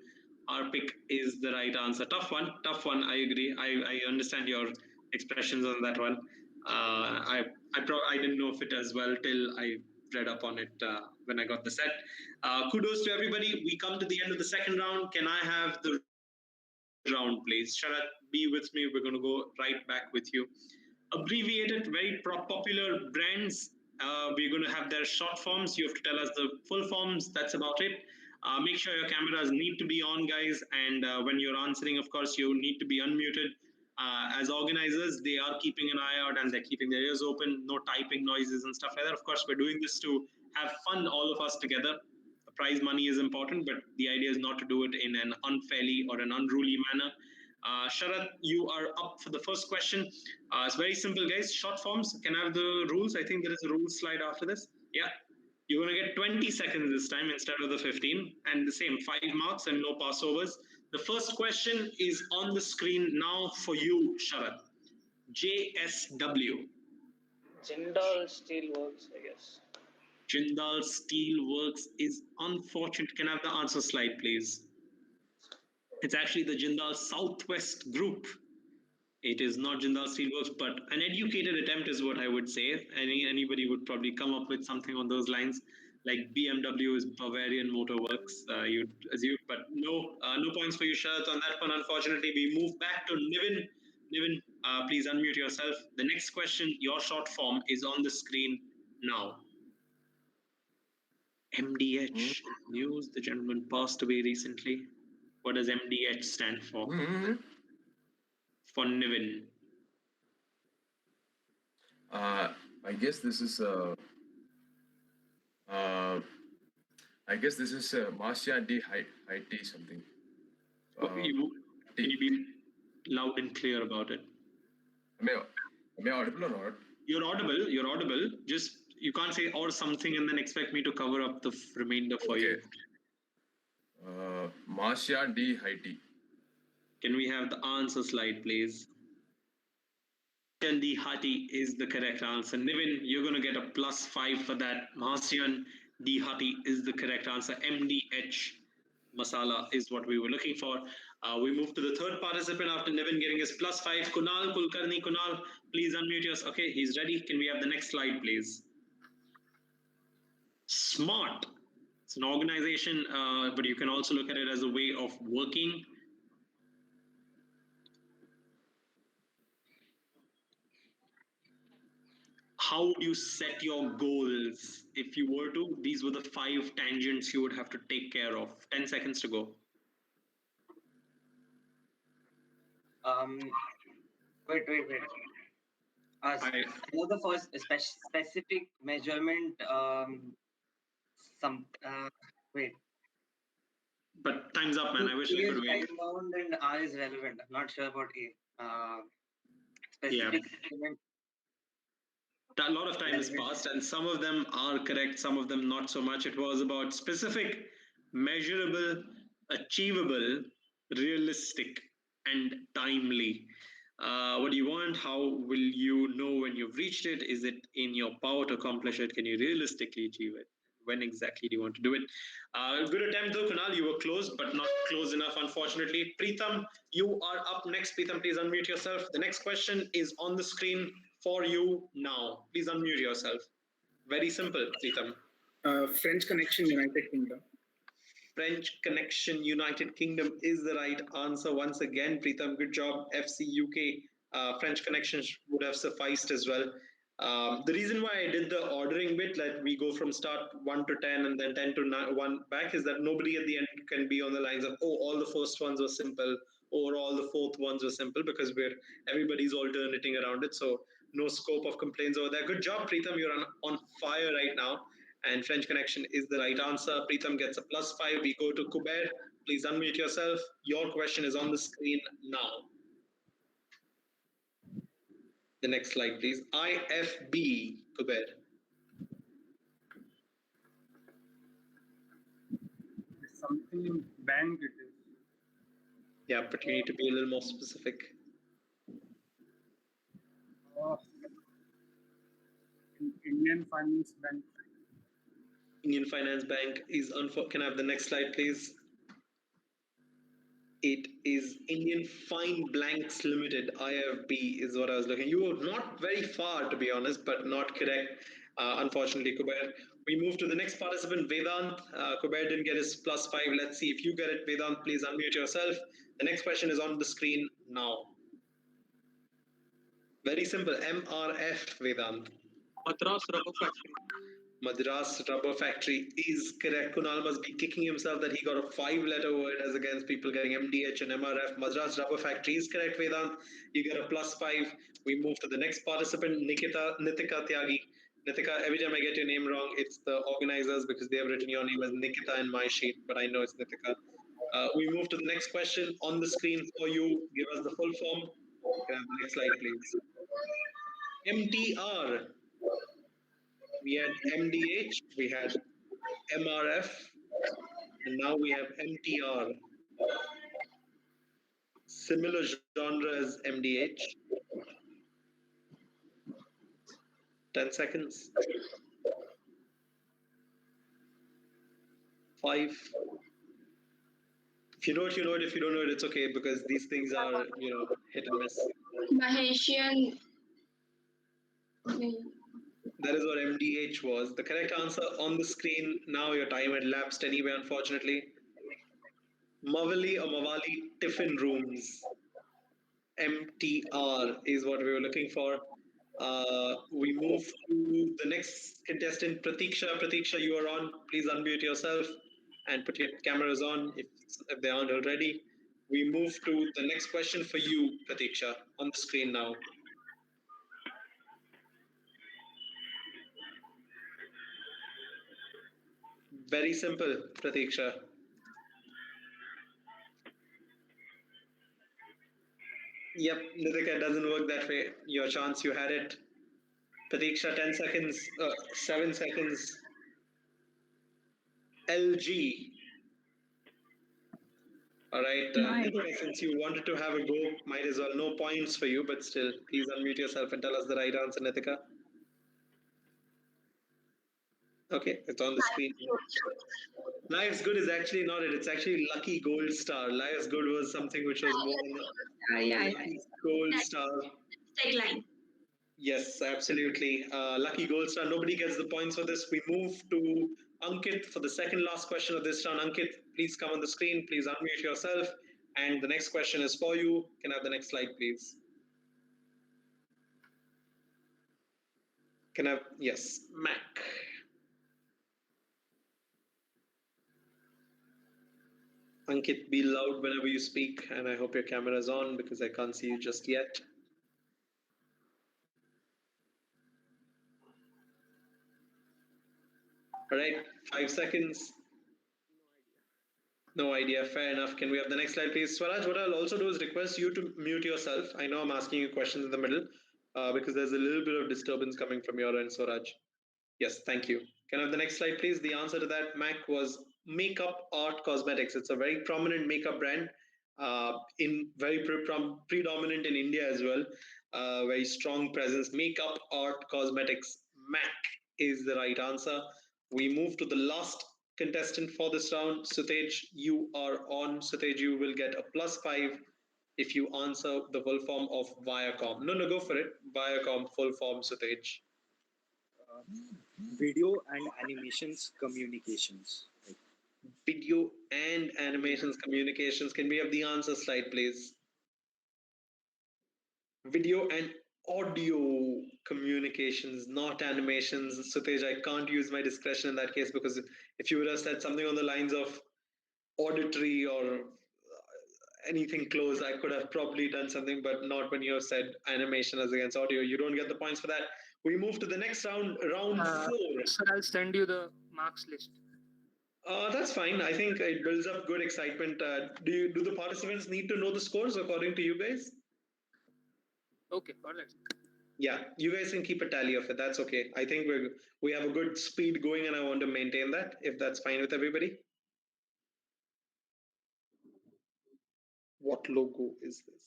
S1: Harpic is the right answer. Tough one, I agree. I understand your expressions on that one. I didn't know of it as well till I read up on it when I got the set. Kudos to everybody. We come to the end of the second round. Can I have the round, please? Sharath, be with me. We're going to go right back with you. Abbreviated, very popular brands. We're going to have their short forms. You have to tell us the full forms. That's about it. Make sure your cameras need to be on, guys. And when you're answering, of course, you need to be unmuted. As organizers, they are keeping an eye out and they're keeping their ears open. No typing noises and stuff like that. Of course, we're doing this to have fun, all of us together. The prize money is important, but the idea is not to do it in an unfairly or an unruly manner. Sharath, you are up for the first question. It's very simple, guys. Short forms. Can I have the rules? I think there is a rules slide after this. Yeah. You're going to get 20 seconds this time instead of the 15. And the same, 5 marks and no passovers. The first question is on the screen now for you, Sharath. JSW.
S8: Jindal Steelworks, I guess.
S1: Jindal Steelworks is unfortunate. Can I have the answer slide, please? It's actually the Jindal Southwest Group. It is not Jindal Steelworks, but an educated attempt is what I would say. Anybody would probably come up with something on those lines, like BMW is Bavarian Motor Works. You'd assume, but no, no points for you, Sharath, on that one. Unfortunately, we move back to Niven. Niven, please unmute yourself. The next question, your short form, is on the screen now. MDH news. The gentleman passed away recently. What does MDH stand for? For Niven.
S7: I guess this is Marcia D. Haiti something.
S1: Can you be loud and clear about it?
S7: Am I audible or not?
S1: You're audible. You're audible. Just you can't say or something and then expect me to cover up the remainder for you.
S7: Marcia D. Haiti.
S1: Can we have the answer slide, please? Marcian D. Hati is the correct answer. Niven, you're going to get a +5 for that. Marcian D. Hati is the correct answer. MDH Masala is what we were looking for. We move to the third participant after Niven getting his +5. Kunal Kulkarni. Kunal, please unmute yourself. Okay, he's ready. Can we have the next slide, please? SMART. It's an organization, but you can also look at it as a way of working. How would you set your goals if you were to? These were the 5 tangents you would have to take care of. 10 seconds to go.
S3: Wait. I know the first specific measurement. Wait.
S1: But time's up, man. I wish I could wait.
S3: Time bound and R is relevant. I'm not sure about A. Specific measurement.
S1: A lot of time has passed, and some of them are correct, some of them not so much. It was about specific, measurable, achievable, realistic, and timely. What do you want? How will you know when you've reached it? Is it in your power to accomplish it? Can you realistically achieve it? When exactly do you want to do it? Good attempt though, Kunal. You were close, but not close enough, unfortunately. Pritham, you are up next. Pritham, please unmute yourself. The next question is on the screen for you now. Please unmute yourself. Very simple, Pritham.
S4: French Connection, United Kingdom.
S1: French Connection, United Kingdom is the right answer. Once again, Pritham, good job. FC UK, French Connection would have sufficed as well. The reason why I did the ordering bit, like we go from start 1 to 10 and then 10 to 1 back, is that nobody at the end can be on the lines of, oh, all the first ones were simple, or all the fourth ones were simple, because everybody's alternating around it. So no scope of complaints over there. Good job, Pritham. You're on fire right now. And French Connection is the right answer. Pritham gets a +5. We go to Kuber. Please unmute yourself. Your question is on the screen now. The next slide, please. IFB, Kuber.
S4: It's something in bank it is.
S1: Yeah, but you need to be a little more specific.
S4: Indian Finance Bank.
S1: Indian Finance Bank is can I have the next slide, please? It is Indian Fine Blanks Limited, IFB is what I was looking. You were not very far, to be honest, but not correct, unfortunately, Kuber. We move to the next participant, Vedant. Kuber didn't get his +5. Let's see if you get it, Vedant. Please unmute yourself. The next question is on the screen now. Very simple, MRF, Vedant.
S2: Madras Rubber Factory.
S1: Madras Rubber Factory is correct. Kunal must be kicking himself that he got a 5-letter word as against people getting MDH and MRF. Madras Rubber Factory is correct, Vedant. You get a +5. We move to the next participant, Nitika Tyagi. Nitika, every time I get your name wrong, it's the organizers because they have written your name as Nikita in my sheet, but I know it's Nitika. We move to the next question on the screen for you. Give us the full form. Can I have the next slide, please? MTR. We had MDH, we had MRF, and now we have MTR. Similar genre as MDH. 10 seconds. 5. If you know it, you know it. If you don't know it, it's okay, because these things are, hit and miss.
S5: Mahesian.
S1: That is what MDH was. The correct answer on the screen now. Your time had lapsed anyway, unfortunately. Mawali or Mawali Tiffin Rooms. MTR is what we were looking for. We move to the next contestant, Pratiksha. Pratiksha, you are on. Please unmute yourself and put your cameras on if they aren't already. We move to the next question for you, Pratiksha, on the screen now. Very simple, Pratiksha. Yep, Nitika, it doesn't work that way. Your chance, you had it. Pratiksha, 10 seconds, 7 seconds. LG. All right, Nitika, since you wanted to have a go, might as well. No points for you, but still, please unmute yourself and tell us the right answer, Nitika. Okay, it's on the screen. Life's Good is actually not it. It's actually Lucky Gold Star. Life's Good was something which was more on the Lucky Gold Star.
S5: Tagline.
S1: Yes, absolutely. Lucky Gold Star. Nobody gets the points for this. We move to Ankit for the second last question of this round. Ankit, please come on the screen. Please unmute yourself. And the next question is for you. Can I have the next slide, please? Can I have, yes, Mac. Ankit, be loud whenever you speak, and I hope your camera is on because I can't see you just yet. All right, 5 seconds. No idea, fair enough. Can we have the next slide, please? Swaraj, what I'll also do is request you to mute yourself. I know I'm asking you questions in the middle because there's a little bit of disturbance coming from your end, Swaraj. Yes, thank you. Can I have the next slide, please? The answer to that, Mac, was Makeup Art Cosmetics. It's a very prominent makeup brand, in very predominant in India as well. Very strong presence. Makeup Art Cosmetics, Mac is the right answer. We move to the last contestant for this round. Sutej, you are on. Sutej, you will get a +5 if you answer the full form of Viacom. No, go for it. Viacom full form, Sutej.
S6: Video and animations communications.
S1: Video and animations communications. Can we have the answer slide, please? Video and audio communications, not animations. Sutej, I can't use my discretion in that case because if you would have said something on the lines of auditory or anything close, I could have probably done something, but not when you have said animation as against audio. You don't get the points for that. We move to the next round, round 4.
S2: Sir, I'll send you the marks list.
S1: That's fine. I think it builds up good excitement. Do the participants need to know the scores according to you guys?
S2: Okay, all right.
S1: Yeah, you guys can keep a tally of it. That's okay. I think we have a good speed going, and I want to maintain that. If that's fine with everybody. What logo is this?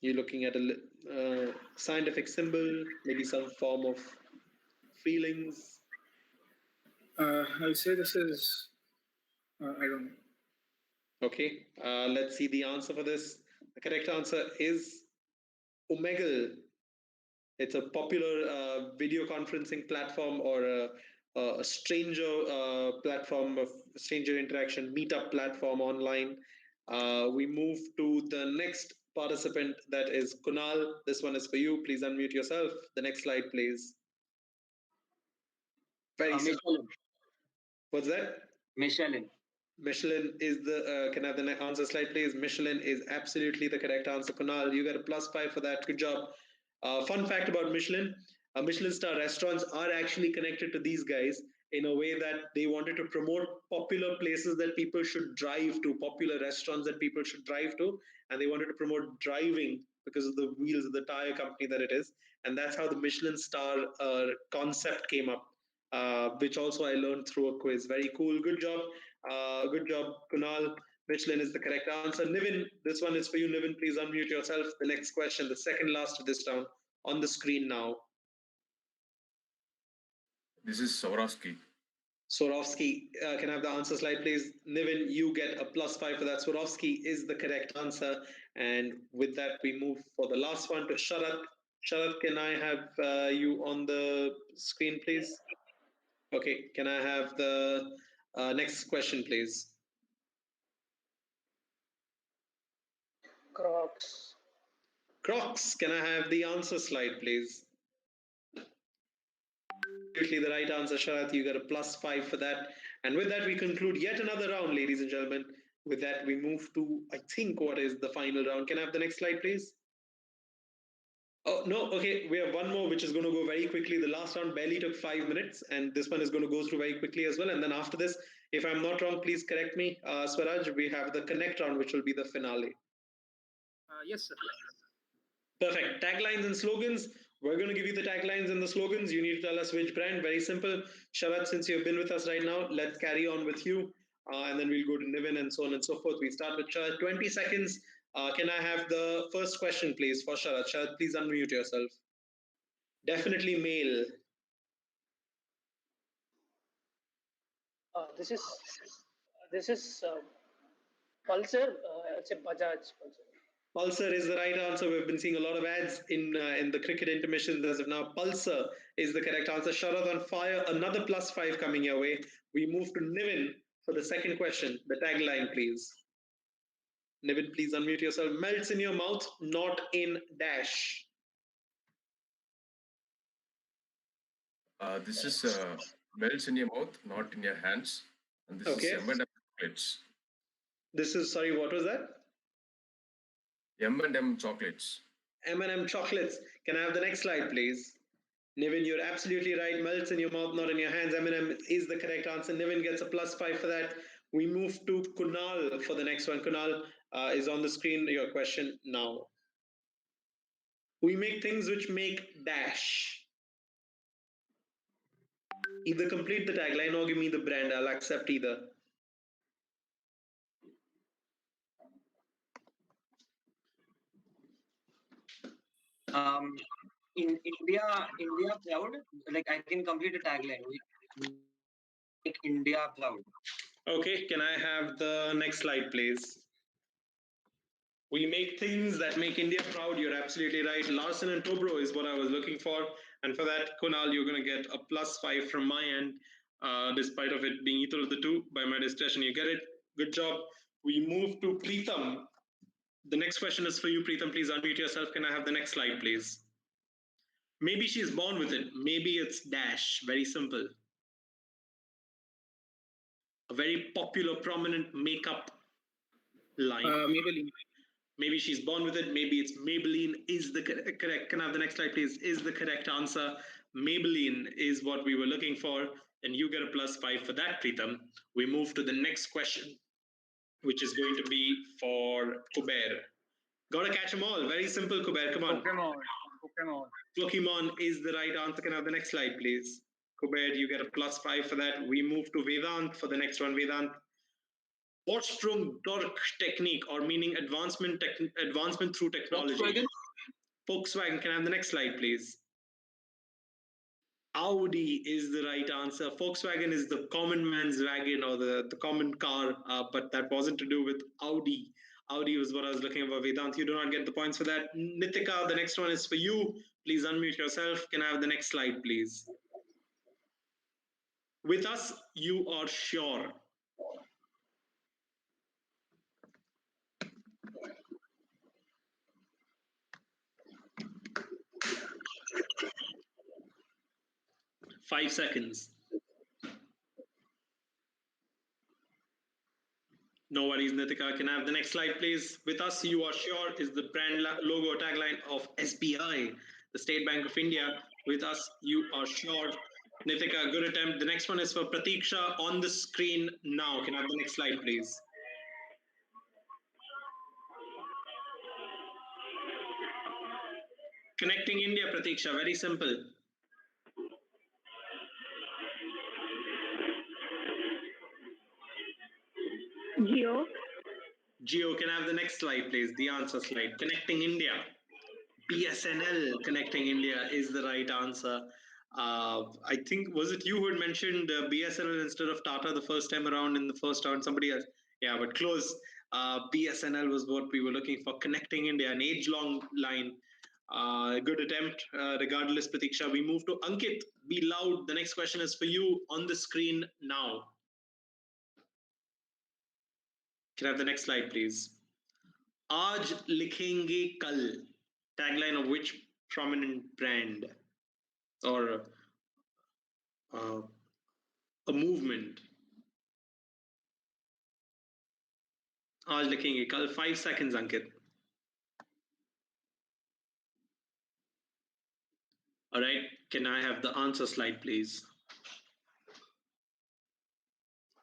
S1: You're looking at a scientific symbol, maybe some form of feelings.
S4: I'll say this is, I don't know.
S1: Okay, let's see the answer for this. The correct answer is Omegle. It's a popular video conferencing platform or a stranger platform of stranger interaction, meetup platform online. We move to the next participant, that is Kunal. This one is for you. Please unmute yourself. The next slide, please. Very simple.
S3: Michelin.
S1: What's that?
S3: Michelin.
S1: Michelin is the, can I have the answer slide, please? Michelin is absolutely the correct answer. Kunal, you got a +5 for that. Good job. Fun fact about Michelin, Michelin star restaurants are actually connected to these guys in a way that they wanted to promote popular places that people should drive to, popular restaurants that people should drive to, and they wanted to promote driving because of the wheels of the tire company that it is. And that's how the Michelin star concept came up, which also I learned through a quiz. Very cool. Good job. Good job, Kunal. Michelin is the correct answer. Nivin, this one is for you. Nivin, please unmute yourself. The next question, the second last of this round, on the screen now.
S7: This is Swarovski.
S1: Swarovski, can I have the answer slide, please? Niven, you get a +5 for that. Swarovski is the correct answer. And with that, we move for the last one to Sharat. Sharat, can I have you on the screen, please? Okay, can I have the next question, please?
S8: Crocs.
S1: Crocs, can I have the answer slide, please? Absolutely the right answer, Sharat. You got a +5 for that. And with that, we conclude yet another round, ladies and gentlemen. With that, we move to, I think, what is the final round. Can I have the next slide, please? Oh, no. Okay, we have one more, which is going to go very quickly. The last round barely took 5 minutes, and this one is going to go through very quickly as well. And then after this, if I'm not wrong, please correct me, Swaraj, we have the connect round, which will be the finale.
S2: Yes, sir.
S1: Perfect. Taglines and slogans. We're going to give you the taglines and the slogans. You need to tell us which brand. Very simple. Sharat, since you've been with us right now, let's carry on with you. And then we'll go to Niven and so on and so forth. We start with Sharat. 20 seconds. Can I have the first question, please, for Sharat? Sharat, please unmute yourself. Definitely male.
S8: This is Pulsar. It's a Bajaj Pulsar.
S1: Pulsar is the right answer. We've been seeing a lot of ads in the cricket intermissions as of now. Pulsar is the correct answer. Sharat on fire. Another +5 coming your way. We move to Niven for the second question. The tagline, please. Niven, please unmute yourself. Melts in your mouth, not in dash.
S7: This is melts in your mouth, not in your hands. And this
S1: Okay.
S7: is M&M chocolates.
S1: This is, sorry, what was that?
S7: M&M chocolates.
S1: M&M chocolates. Can I have the next slide, please? Niven, you're absolutely right. Melts in your mouth, not in your hands. M&M is the correct answer. Niven gets a +5 for that. We move to Kunal for the next one. Kunal is on the screen. Your question now. We make things which make dash. Either complete the tagline or give me the brand. I'll accept either.
S3: In India proud. Like I can complete a tagline. We make India proud.
S1: Okay, can I have the next slide, please? We make things that make India proud. You're absolutely right. Larsen and Tobro is what I was looking for. And for that, Kunal, you're going to get a +5 from my end, despite of it being either of the two. By my discretion, you get it. Good job. We move to Preetham. The next question is for you, Preetham. Please unmute yourself. Can I have the next slide, please? Maybe she's born with it. Maybe it's dash. Very simple. A very popular, prominent makeup line.
S4: Maybelline.
S1: Maybe she's born with it. Maybe it's Maybelline is the correct. Can I have the next slide, please? Is the correct answer. Maybelline is what we were looking for. And you get a +5 for that, Preetham. We move to the next question, which is going to be for Kuber. Gotta catch them all. Very simple, Kuber. Come on. Pokemon is the right answer. Can I have the next slide, please? Kuber, you get a +5 for that. We move to Vedant for the next one. Vedant. Vorsprung durch Technik, or meaning advancement through technology. Volkswagen. Can I have the next slide, please? Audi is the right answer. Volkswagen is the common man's wagon, or the common car, but that wasn't to do with Audi. Audi was what I was looking for. Vedant, you do not get the points for that. Nitika, the next one is for you. Please unmute yourself. Can I have the next slide, please? With us, you are sure. Five seconds. No worries, Nitika. Can I have the next slide, please? With us, you are sure is the brand logo tagline of SBI, the State Bank of India. With us, you are sure. Nitika, good attempt. The next one is for Pratiksha on the screen now. Can I have the next slide, please? Connecting India, Pratiksha. Very simple.
S5: Geo.
S1: Geo, can I have the next slide, please? The answer slide. Connecting India. BSNL, Connecting India is the right answer. I think, was it you who had mentioned BSNL instead of Tata the first time around in the first round? Somebody else. Yeah, but close. BSNL was what we were looking for, connecting India, an age-long line. Good attempt. Regardless, Pratiksha. We move to Ankit. Be loud. The next question is for you on the screen now. Can I have the next slide, please? Aaj likhenge kal. Tagline of which prominent brand or a movement? Aaj likhenge kal. 5 seconds, Ankit. All right. Can I have the answer slide, please?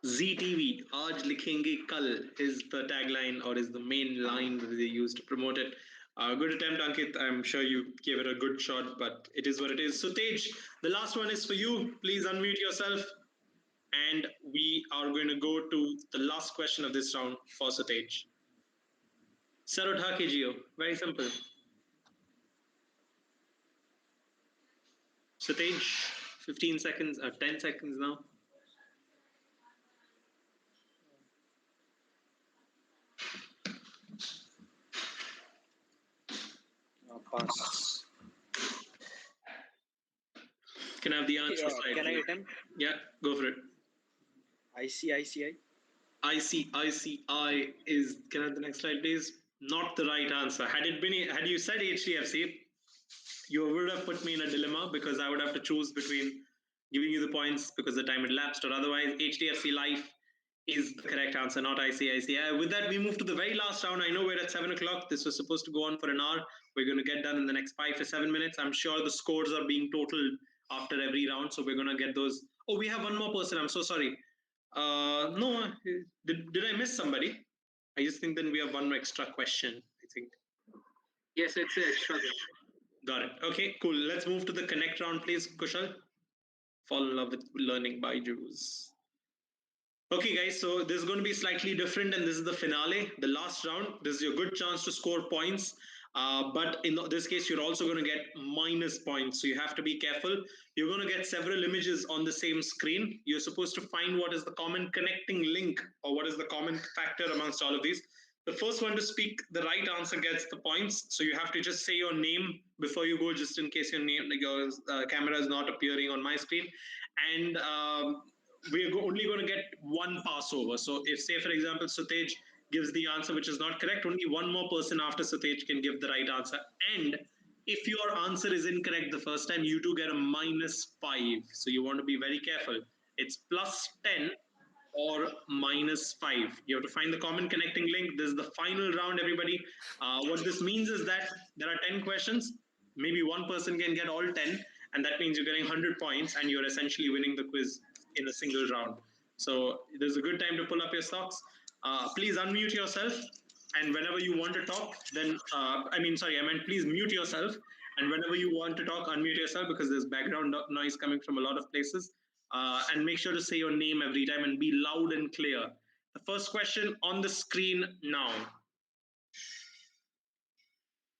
S1: ZTV, Aaj likhenge kal is the tagline or is the main line that they use to promote it. Good attempt, Ankit. I'm sure you gave it a good shot, but it is what it is. So, Tej, the last one is for you. Please unmute yourself. And we are going to go to the last question of this round for Satej. Sir utha kijiye. Very simple. Satej, 15 seconds, 10 seconds now.
S6: Pass.
S1: Can I have the answer slide?
S6: Can I attempt?
S1: Yeah, go for it.
S6: ICICI.
S1: ICICI is, can I have the next slide, please? Not the right answer. Had you said HDFC, you would have put me in a dilemma because I would have to choose between giving you the points because the time had lapsed, or otherwise HDFC Life is the correct answer, not ICICI. With that, we move to the very last round. I know we're at 7 o'clock. This was supposed to go on for an hour. We're going to get done in the next 5 to 7 minutes. I'm sure the scores are being totaled after every round, so we're going to get those. Oh, we have one more person. I'm so sorry. No, did I miss somebody? I just think then we have one extra question, I think.
S2: Yes, it's an extra.
S1: Got it. Okay, cool. Let's move to the connect round, please, Kushal. Fall in love with learning by Jews. Okay, guys, so this is going to be slightly different, and this is the finale, the last round. This is your good chance to score points. But in this case, you're also going to get minus points. So you have to be careful. You're going to get several images on the same screen. You're supposed to find what is the common connecting link or what is the common factor amongst all of these. The first one to speak the right answer gets the points. So you have to just say your name before you go, just in case your camera is not appearing on my screen. And we're only going to get one Passover. So if, say, for example, Satej gives the answer which is not correct, only one more person after Satej can give the right answer. And if your answer is incorrect the first time, you do get a -5. So you want to be very careful. It's +10 or -5. You have to find the common connecting link. This is the final round, everybody. What this means is that there are 10 questions. Maybe one person can get all 10, and that means you're getting 100 points, and you're essentially winning the quiz in a single round. So there's a good time to pull up your socks. Please unmute yourself, and whenever you want to talk, then I meant please mute yourself, and whenever you want to talk, unmute yourself because there's background noise coming from a lot of places. And make sure to say your name every time and be loud and clear. The first question on the screen now.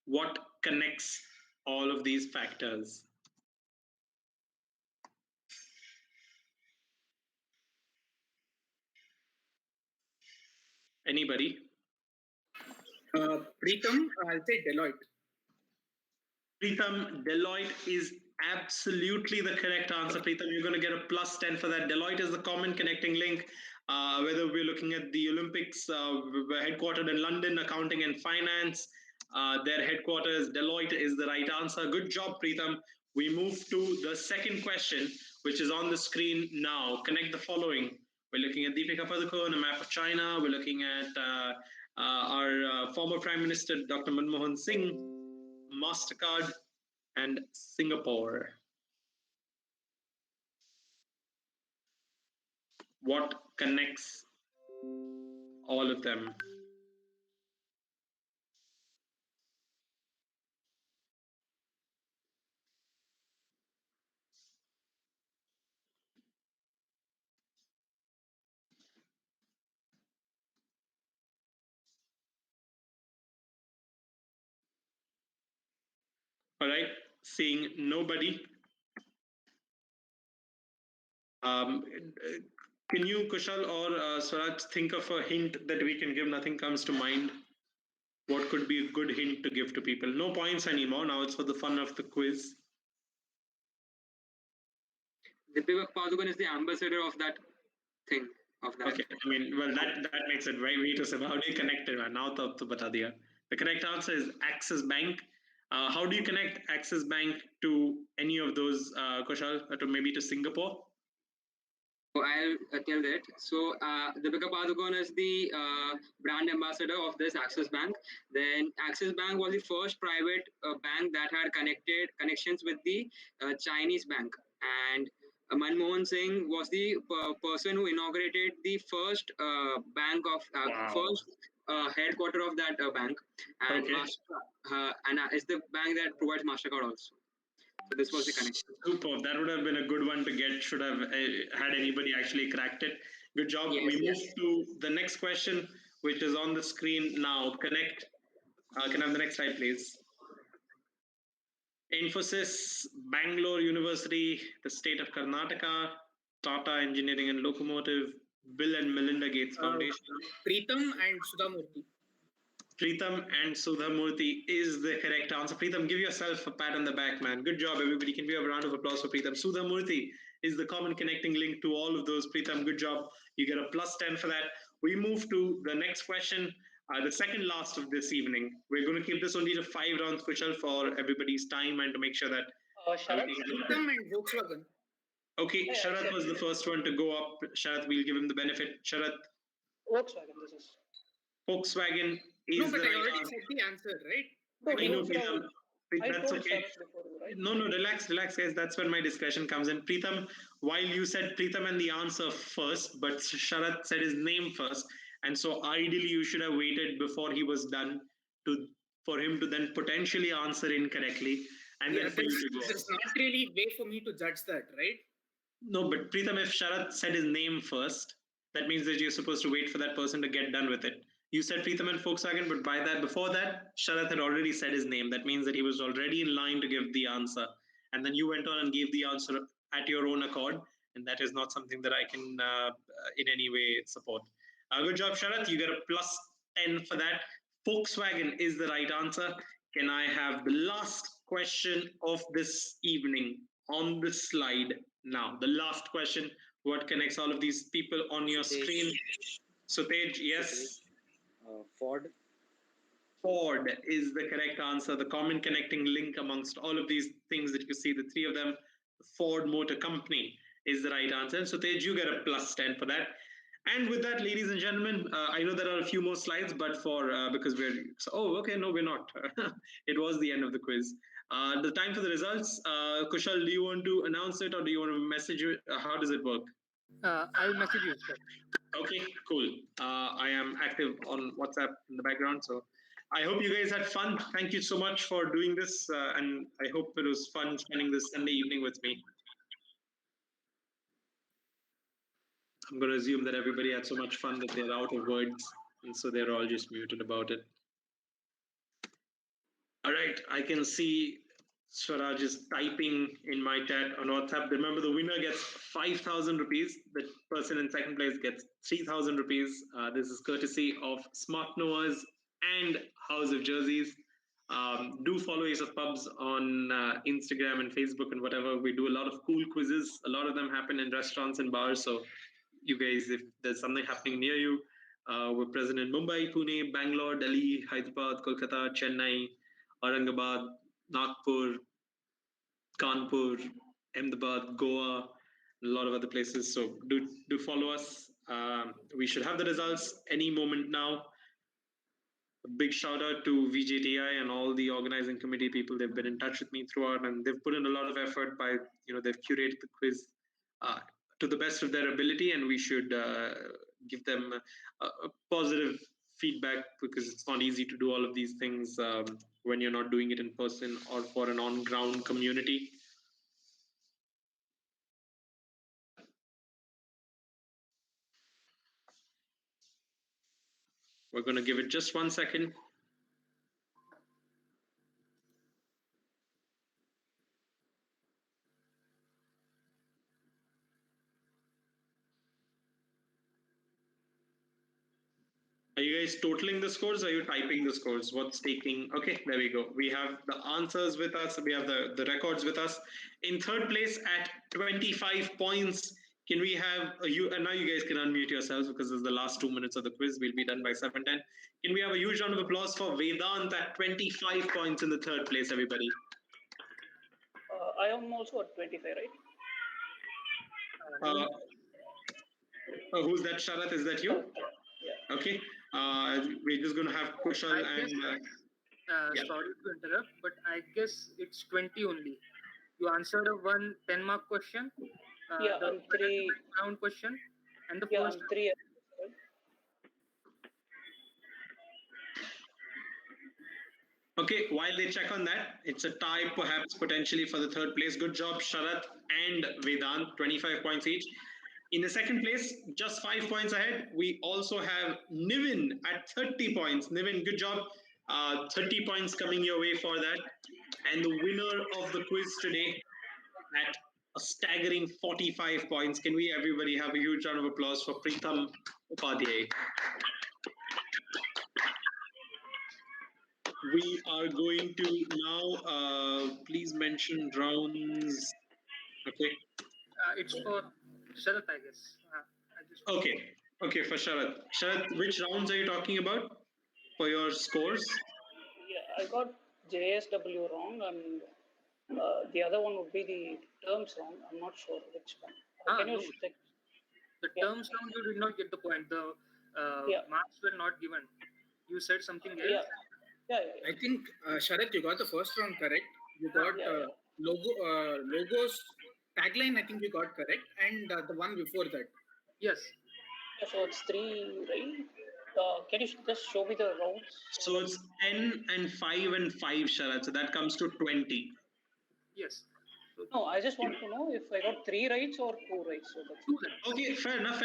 S1: What connects all of these factors? Anybody?
S4: Preetham, I'll say Deloitte.
S1: Preetham, Deloitte is absolutely the correct answer. Preetham, you're going to get a +10 for that. Deloitte is the common connecting link. Whether we're looking at the Olympics, we're headquartered in London, accounting and finance. Their headquarters, Deloitte, is the right answer. Good job, Preetham. We move to the second question, which is on the screen now. Connect the following. We're looking at Deepika Padukone, a map of China. We're looking at our former Prime Minister, Dr. Manmohan Singh, MasterCard, and Singapore. What connects all of them? All right, seeing nobody, Can you, Kushal or Swaraj, think of a hint that we can give? Nothing comes to mind. What could be a good hint to give to people? No points anymore. Now it's for the fun of the quiz.
S3: Deepika Padukone is the ambassador of that thing.
S1: Okay, I mean, well, that makes it very vetusable. How do you connect it? Now to bata diya. The correct answer is Axis Bank. How do you connect Axis Bank to any of those, Kushal, to maybe to Singapore?
S3: So I'll tell that. So Deepika Padukone is the brand ambassador of this Axis Bank. Then Axis Bank was the first private bank that had connections with the Chinese bank. And Manmohan Singh was the person who inaugurated the first bank of first headquarter of that bank, and is the bank that provides Mastercard also. So this was the connection.
S1: Superb. That would have been a good one to get. Should have had anybody actually cracked it. Good job.
S3: Yes,
S1: we move to the next question, which is on the screen now. Connect. Can I have the next slide, please? Infosys, Bangalore University, the state of Karnataka, Tata Engineering and Locomotive, Bill and Melinda Gates Foundation.
S4: Preetham and Sudha Murthy.
S1: Preetham and Sudha Murthy is the correct answer. Preetham, give yourself a pat on the back, man. Good job, everybody. Can we have a round of applause for Preetham? Sudha Murthy is the common connecting link to all of those. Preetham, good job. You get a +10 for that. We move to the next question, the second last of this evening. We're going to keep this only to 5 rounds, Kushal, for everybody's time and to make sure that...
S8: Sharath?
S4: Preetham and Volkswagen.
S1: Okay,
S8: Yeah,
S1: Sharath was the first one to go up. Sharath, we'll give him the benefit. Sharath.
S8: Volkswagen, this is.
S1: Volkswagen is
S4: no, but
S1: the
S4: I
S1: right
S4: already
S1: answer.
S4: said the answer, right?
S8: No,
S1: I know,
S8: Volkswagen.
S1: Preetham.
S8: I
S1: That's
S8: told
S1: okay.
S8: Sharath before, right?
S1: No, relax, guys. That's where my discussion comes in. Preetham, while you said Preetham and the answer first, but Sharath said his name first. And so ideally you should have waited before he was done for him to then potentially answer incorrectly. And then for you to go.
S4: There's not really way for me to judge that, right?
S1: No, but Preetham, if Sharath said his name first, that means that you're supposed to wait for that person to get done with it. You said Preetham and Volkswagen, but before that, Sharath had already said his name. That means that he was already in line to give the answer. And then you went on and gave the answer at your own accord. And that is not something that I can in any way support. Good job, Sharath. You get a +10 for that. Volkswagen is the right answer. Can I have the last question of this evening on the slide now? The last question. What connects all of these people on your screen? Sutej, yes?
S6: Ford.
S1: Ford is the correct answer. The common connecting link amongst all of these things that you see, the three of them, the Ford Motor Company is the right answer. So Tej, you get a +10 for that. And with that, ladies and gentlemen, I know there are a few more slides, but because we're... okay, no, we're not. It was the end of the quiz. The time for the results. Kushal, do you want to announce it or do you want to message it? How does it work?
S2: I'll message you, sir.
S1: Okay, cool. I am active on WhatsApp in the background, so I hope you guys had fun. Thank you so much for doing this, and I hope it was fun spending this Sunday evening with me. I'm going to assume that everybody had so much fun that they're out of words, and so they're all just muted about it. All right, I can see Swaraj is typing in my chat on WhatsApp. Remember, the winner gets 5,000 rupees. The person in second place gets 3,000 rupees. This is courtesy of Smart Noahs and House of Jerseys. Do follow Ace of Pubs on Instagram and Facebook and whatever. We do a lot of cool quizzes. A lot of them happen in restaurants and bars. So you guys, if there's something happening near you, we're present in Mumbai, Pune, Bangalore, Delhi, Hyderabad, Kolkata, Chennai, Aurangabad, Nagpur, Kanpur, Ahmedabad, Goa, a lot of other places. So do follow us. We should have the results any moment now. A big shout out to VJTI and all the organizing committee people. They've been in touch with me throughout, and they've put in a lot of effort by, they've curated the quiz to the best of their ability, and we should give them a positive feedback, because it's not easy to do all of these things when you're not doing it in person or for an on-ground community. We're going to give it just 1 second. Are you guys totaling the scores? Or are you typing the scores? What's taking? Okay, there we go. We have the answers with us. We have the records with us. In third place at 25 points. Can we have you? And now you guys can unmute yourselves because this is the last 2 minutes of the quiz. We'll be done by 7:10. Can we have a huge round of applause for Vedant at 25 points in the third place, everybody?
S8: I am also at 25, right?
S1: Who's that, Sharath? Is that you?
S8: Yeah.
S1: Okay. We're just going to have Kushal and... yeah.
S2: Sorry to interrupt, but I guess it's 20 only. You answered a 1 10-mark question,
S8: Yeah,
S2: the
S8: and 3
S2: round question, and the
S8: Yeah,
S2: first.
S8: and 3. Right?
S1: Okay, while they check on that, it's a tie perhaps potentially for the third place. Good job, Sharath and Vedant, 25 points each. In the second place, just 5 points ahead, we also have Nivin at 30 points. Nivin, good job. 30 points coming your way for that. And the winner of the quiz today at a staggering 45 points. Can we everybody have a huge round of applause for Pritham Upadhyay? We are going to now, please mention rounds. Okay.
S2: It's for Sharath, I guess.
S1: Okay, for Sharath. Sharath, which rounds are you talking about for your scores?
S8: Yeah, I got JSW wrong, and the other one would be the terms wrong. I'm not sure which one. Can you check?
S2: The terms round, you did not get the point. The marks were not given. You said something else.
S8: Yeah.
S4: I think, Sharath, you got the first round correct. You got logos tagline, I think you got correct, and the one before that.
S2: Yes.
S8: Yeah, so it's 3, right? Can you just show me the rounds?
S1: So it's 10 and 5 and 5, Sharath. So that comes to 20.
S2: Yes.
S8: No, I just want to know if I got 3 rights or 2 rights. So that's
S2: 2 rights.
S1: Okay, fair enough.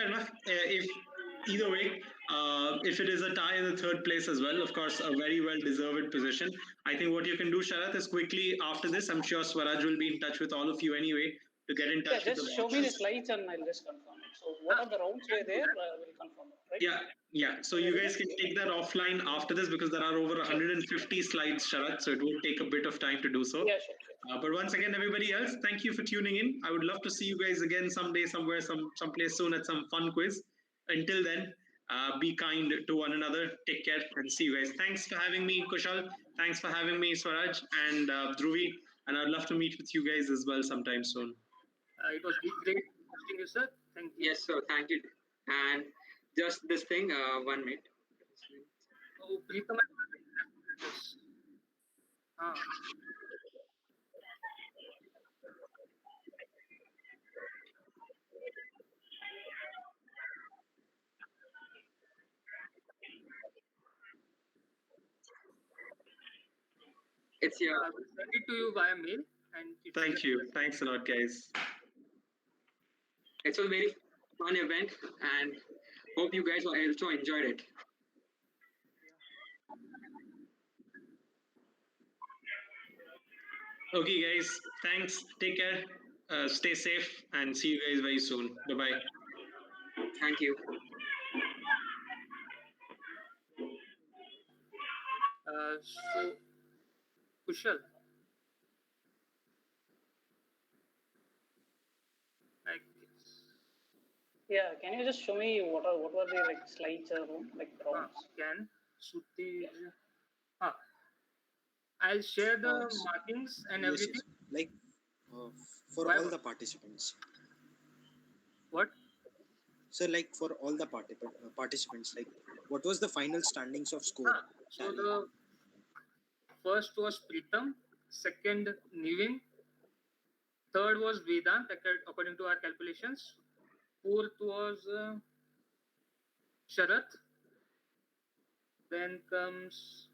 S1: If either way, if it is a tie in the third place as well, of course, a very well-deserved position. I think what you can do, Sharath, is quickly after this, I'm sure Swaraj will be in touch with all of you anyway to get in touch with the
S8: just show me the slides and I'll just confirm it. So what are the rounds were there? I will confirm it, right?
S1: Yeah. So you guys can take that offline after this because there are over 150 slides, Sharath, so it will take a bit of time to do so.
S8: Yeah, sure.
S1: But once again, everybody else, thank you for tuning in. I would love to see you guys again someday, somewhere, someplace soon at some fun quiz. Until then, be kind to one another. Take care and see you guys. Thanks for having me, Kushal. Thanks for having me, Swaraj and Dhruvi. And I'd love to meet with you guys as well sometime soon.
S2: It was great hosting you, sir. Thank you.
S3: Yes, sir. Thank you. And just this thing, 1 minute.
S2: Oh, Pritham.
S3: It's here.
S2: I will send it to you via mail. And
S1: Thank you. Thanks a lot, guys.
S3: It's a very fun event, and hope you guys also enjoyed it.
S1: Okay, guys. Thanks. Take care. Stay safe and see you guys very soon. Bye-bye.
S3: Thank you.
S2: So, Kushal, I guess.
S8: Yeah, can you just show me what were the slides like rounds?
S2: Can Suti? I'll share the markings and everything.
S6: Yes. Like for all the participants.
S2: What?
S6: So like for all the participants, like what was the final standings of score?
S2: So the first was Pritham, second Nivin, third was Vedant according to our calculations, fourth was Sharath, then comes